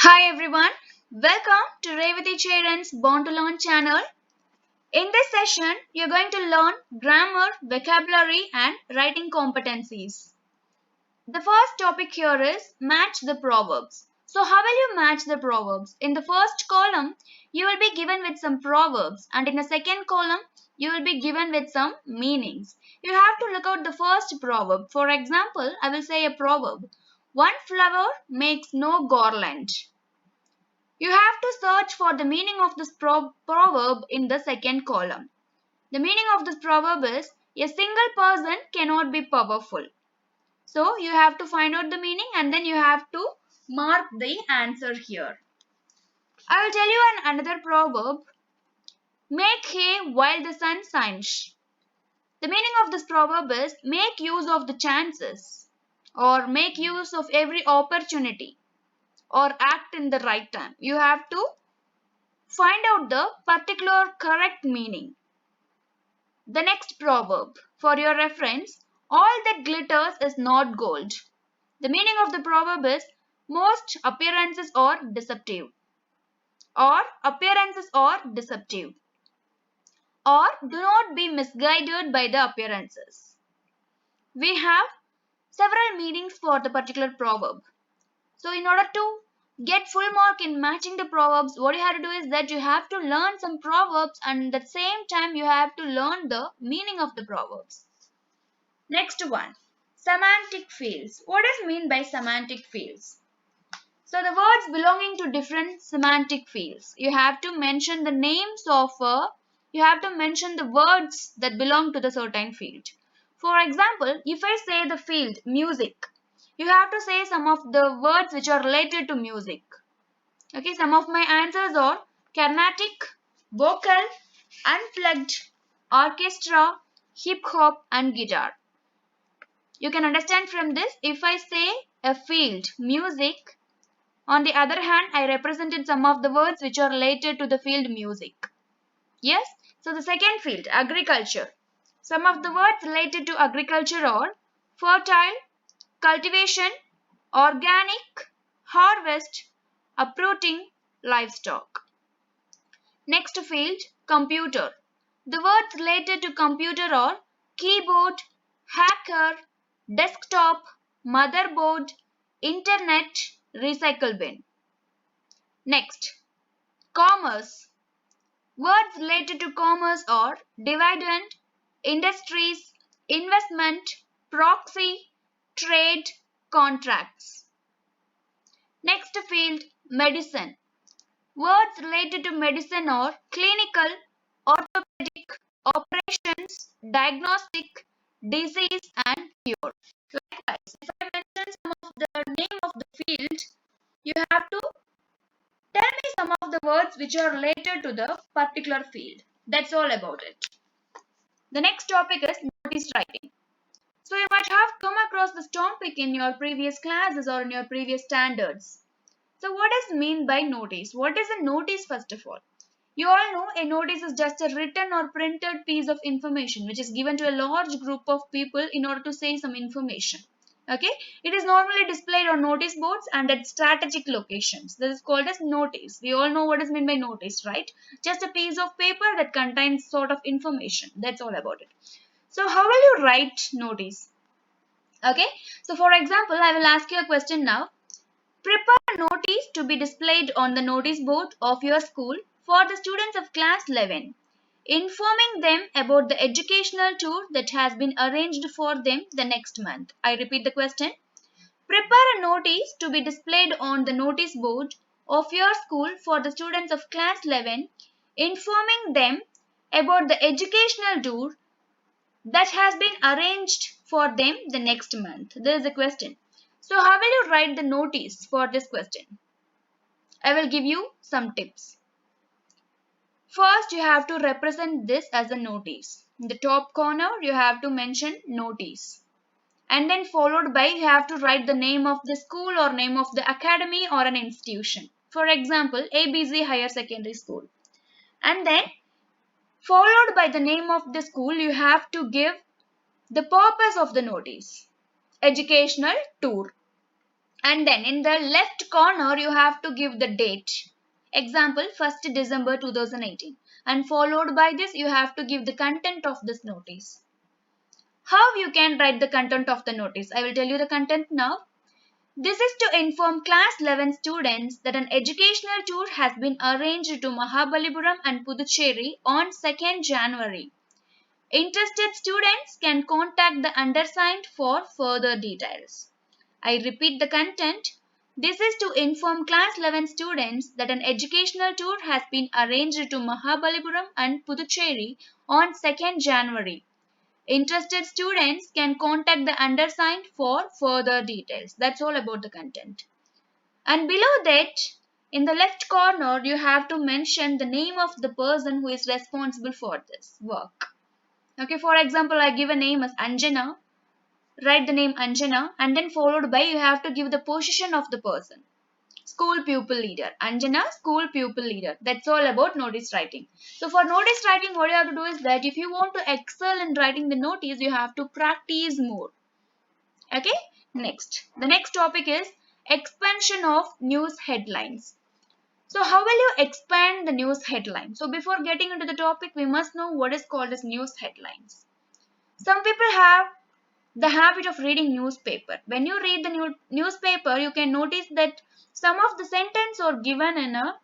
Hi everyone, welcome to Revati Charan's Born to Learn channel. In this session, you're going to learn grammar, vocabulary and writing competencies. The first topic here is match the proverbs. So how will you match the proverbs? In the first column, you will be given with some proverbs and in the second column, you will be given with some meanings. You have to look out the first proverb. For example, I will say a proverb. One flower makes no garland. You have to search for the meaning of this proverb in the second column. The meaning of this proverb is a single person cannot be powerful. So you have to find out the meaning and then you have to mark the answer here. I will tell you another proverb. Make hay while the sun shines. The meaning of this proverb is make use of the chances or make use of every opportunity or act in the right time. You have to find out the particular correct meaning. The next proverb, for your reference, all that glitters is not gold. The meaning of the proverb is most appearances are deceptive, or appearances are deceptive, or do not be misguided by the appearances. We have several meanings for the particular proverb. So in order to get full mark in matching the proverbs, what you have to do is that you have to learn some proverbs and at the same time you have to learn the meaning of the proverbs. Next one, semantic fields. What does mean by semantic fields? So the words belonging to different semantic fields. You have to mention the names of you have to mention the words that belong to the certain field. For example, if I say the field music, you have to say some of the words which are related to music. Okay, some of my answers are Carnatic, vocal, unplugged, orchestra, hip hop and guitar. You can understand from this, if I say a field, music, on the other hand, I represented some of the words which are related to the field music. Yes, so the second field, agriculture. Some of the words related to agriculture are fertile, cultivation, organic, harvest, uprooting, livestock. Next field, computer. The words related to computer are keyboard, hacker, desktop, motherboard, internet, recycle bin. Next, commerce. Words related to commerce are dividend, industries, investment, proxy, trade, contracts. Next field, medicine. Words related to medicine are clinical, orthopedic, operations, diagnostic, disease and cure. Likewise, if I mention some of the name of the field, you have to tell me some of the words which are related to the particular field. That's all about it. The next topic is notice writing. So you might have come across this topic in your previous classes or in your previous standards. So what does it mean by notice? What is a notice first of all? You all know a notice is just a written or printed piece of information which is given to a large group of people in order to say some information. Okay, it is normally displayed on notice boards and at strategic locations. This is called as notice. We all know what is meant by notice, right? Just a piece of paper that contains sort of information. That's all about it. So how will you write notice? Okay, so for example, I will ask you a question now. Prepare a notice to be displayed on the notice board of your school for the students of class 11, informing them about the educational tour that has been arranged for them the next month. I repeat the question. Prepare a notice to be displayed on the notice board of your school for the students of class 11, informing them about the educational tour that has been arranged for them the next month. This is the question. So how will you write the notice for this question? I will give you some tips. First, you have to represent this as a notice. In the top corner, you have to mention notice. And then followed by, you have to write the name of the school or name of the academy or an institution. For example, ABC Higher Secondary School. And then, followed by the name of the school, you have to give the purpose of the notice. Educational tour. And then in the left corner you have to give the date. Example 1st December 2018, and followed by this you have to give the content of this notice. How you can write the content of the notice? I will tell you the content now. This is to inform class 11 students that an educational tour has been arranged to Mahabalipuram and Puducherry on 2nd January. Interested students can contact the undersigned for further details. I repeat the content. This is to inform class 11 students that an educational tour has been arranged to Mahabalipuram and Puducherry on 2nd January. Interested students can contact the undersigned for further details. That's all about the content. And below that, in the left corner, you have to mention the name of the person who is responsible for this work. Okay, for example, I give a name as Anjana. Write the name Anjana, and then followed by you have to give the position of the person. School pupil leader. Anjana, school pupil leader. That's all about notice writing. So for notice writing, what you have to do is that if you want to excel in writing the notice, you have to practice more. Okay, next. The next topic is expansion of news headlines. So how will you expand the news headline? So before getting into the topic, we must know what is called as news headlines. Some people have the habit of reading newspaper. When you read the newspaper, you can notice that some of the sentences are given in a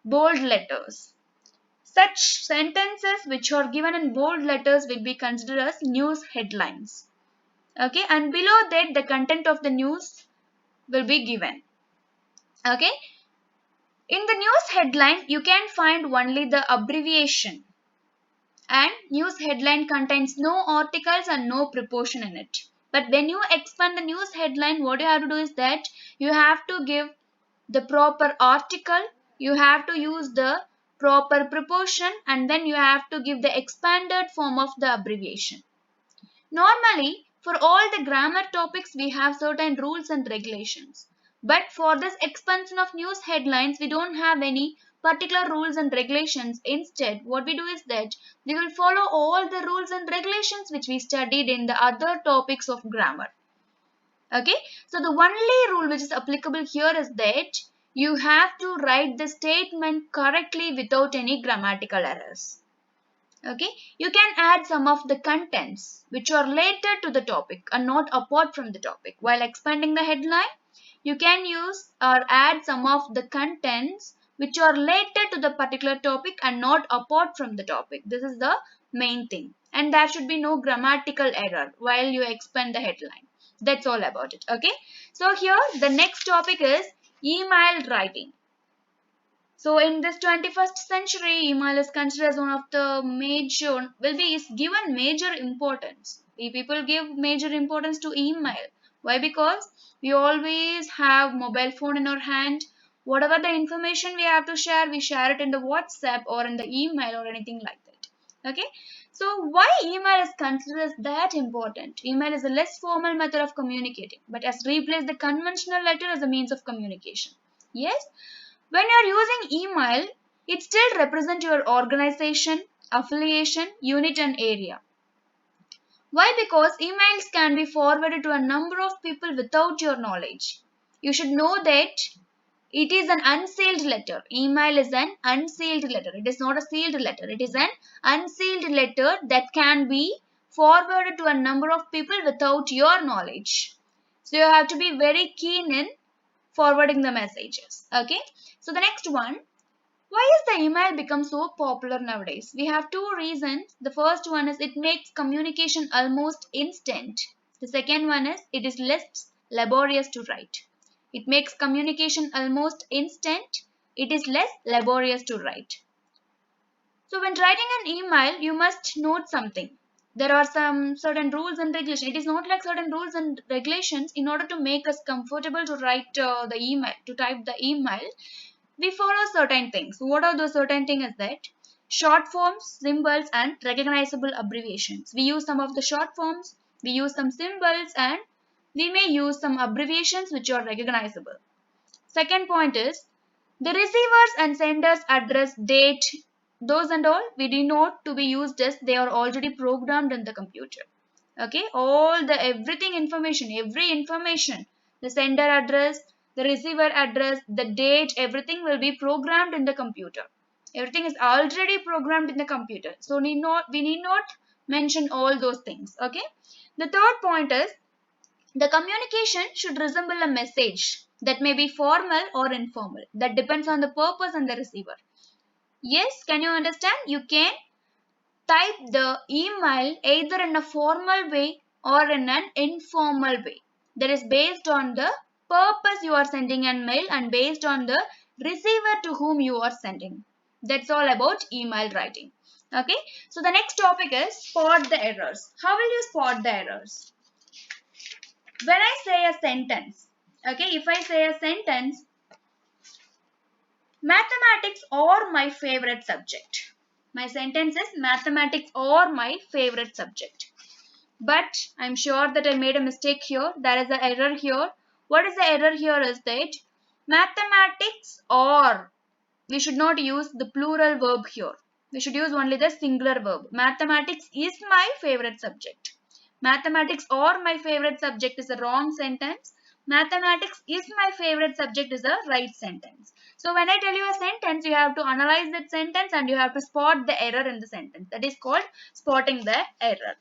bold letters. Such sentences which are given in bold letters will be considered as news headlines. Okay, and below that the content of the news will be given. Okay, in the news headline you can find only the abbreviation, and news headline contains no articles and no preposition in it. But when you expand the news headline, what you have to do is that you have to give the proper article, you have to use the proper preposition, and then you have to give the expanded form of the abbreviation. Normally, for all the grammar topics, we have certain rules and regulations. But for this expansion of news headlines, we don't have any particular rules and regulations. Instead, what we do is that we will follow all the rules and regulations which we studied in the other topics of grammar. Okay, so the only rule which is applicable here is that you have to write the statement correctly without any grammatical errors. Okay, you can add some of the contents which are related to the topic and not apart from the topic. While expanding the headline, you can use or add some of the contents which are related to the particular topic and not apart from the topic. This is the main thing, and there should be no grammatical error while you expand the headline. That's all about it. Okay, so here the next topic is email writing. So in this 21st century, email is considered as one of the major, is given major importance. We people give major importance to email. Why? Because we always have mobile phone in our hand. Whatever the information we have to share, we share it in the WhatsApp or in the email or anything like that. Okay. So why email is considered as that important? Email is a less formal method of communicating, but has replaced the conventional letter as a means of communication. Yes. When you are using email, it still represents your organization, affiliation, unit and area. Why? Because emails can be forwarded to a number of people without your knowledge. You should know that it is an unsealed letter. Email is an unsealed letter. It is not a sealed letter. It is an unsealed letter that can be forwarded to a number of people without your knowledge. So you have to be very keen in forwarding the messages. Okay, so the next one, why is the email become so popular nowadays? We have two reasons. The first one is it makes communication almost instant. The second one is it is less laborious to write. It makes communication almost instant. It is less laborious to write. So when writing an email, you must note something. There are some certain rules and regulations. It is not like certain rules and regulations. In order to make us comfortable to write the email, to type the email, we follow certain things. What are those certain things? Is that short forms, symbols, and recognizable abbreviations. We use some of the short forms, we use some symbols, and we may use some abbreviations which are recognizable. Second point is the receivers and senders address, date, those and all we denote to be used as they are already programmed in the computer. Okay, all the every information, the sender address, the receiver address, the date, everything will be programmed in the computer. Everything is already programmed in the computer. So we need not mention all those things. Okay. The third point is the communication should resemble a message that may be formal or informal. That depends on the purpose and the receiver. Yes, can you understand? You can type the email either in a formal way or in an informal way. That is based on the purpose you are sending an mail and based on the receiver to whom you are sending. That's all about email writing. Okay, so the next topic is spot the errors. How will you spot the errors? When I say a sentence, okay, if I say a sentence, mathematics or my favorite subject. My sentence is mathematics or my favorite subject. But I'm sure that I made a mistake here. There is an error here. What is the error here is that mathematics or, we should not use the plural verb here. We should use only the singular verb. Mathematics is my favorite subject. Mathematics or my favorite subject is a wrong sentence. Mathematics is my favorite subject is a right sentence. So when I tell you a sentence, you have to analyze that sentence and you have to spot the error in the sentence. That is called spotting the error.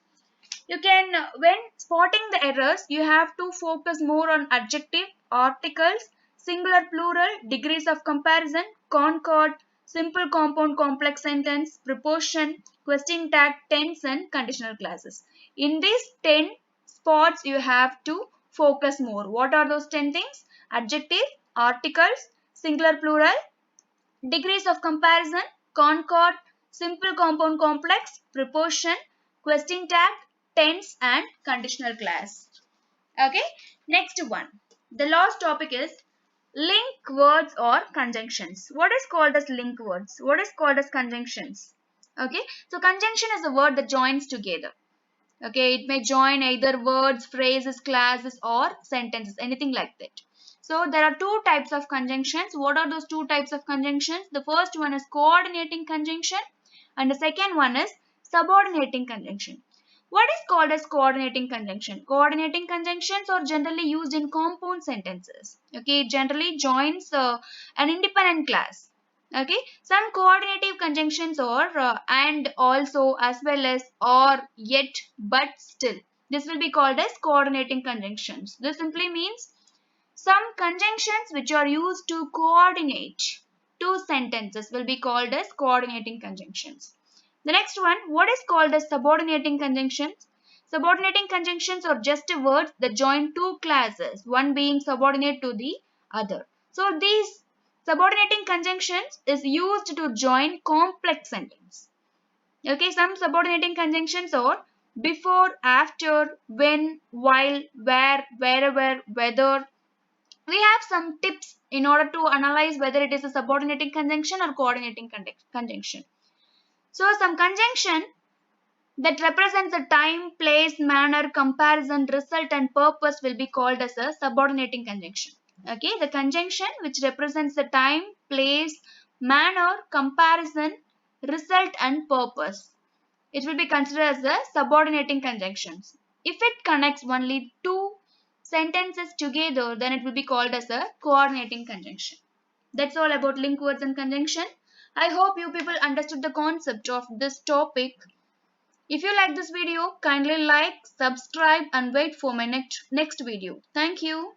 You can, when spotting the errors, you have to focus more on adjective, articles, singular, plural, degrees of comparison, concord, simple, compound, complex sentence, preposition, question tag, tense and conditional clauses. In these 10 spots, you have to focus more. What are those 10 things? Adjective, articles, singular, plural, degrees of comparison, concord, simple, compound, complex, preposition, question tag, tense and conditional clause. Okay, next one. The last topic is link words or conjunctions. What is called as link words? What is called as conjunctions? Okay, so conjunction is a word that joins together. Okay, it may join either words, phrases, clauses or sentences, anything like that. So there are two types of conjunctions. What are those two types of conjunctions? The first one is coordinating conjunction and the second one is subordinating conjunction. What is called as coordinating conjunction? Coordinating conjunctions are generally used in compound sentences. Okay, it generally joins an independent clause. Okay, some coordinative conjunctions are and, also, as well as, or, yet, but, still. This will be called as coordinating conjunctions. This simply means some conjunctions which are used to coordinate two sentences will be called as coordinating conjunctions. The next one, what is called as subordinating conjunctions? Subordinating conjunctions are just words that join two clauses, one being subordinate to the other. So these subordinating conjunctions is used to join complex sentences. Okay, some subordinating conjunctions are before, after, when, while, where, wherever, whether. We have some tips in order to analyze whether it is a subordinating conjunction or coordinating conjunction. So some conjunction that represents the time, place, manner, comparison, result and purpose will be called as a subordinating conjunction. Okay, the conjunction which represents the time, place, manner, comparison, result and purpose. It will be considered as a subordinating conjunctions. If it connects only two sentences together, then it will be called as a coordinating conjunction. That's all about link words and conjunction. I hope you people understood the concept of this topic. If you like this video, kindly like, subscribe and wait for my next video. Thank you.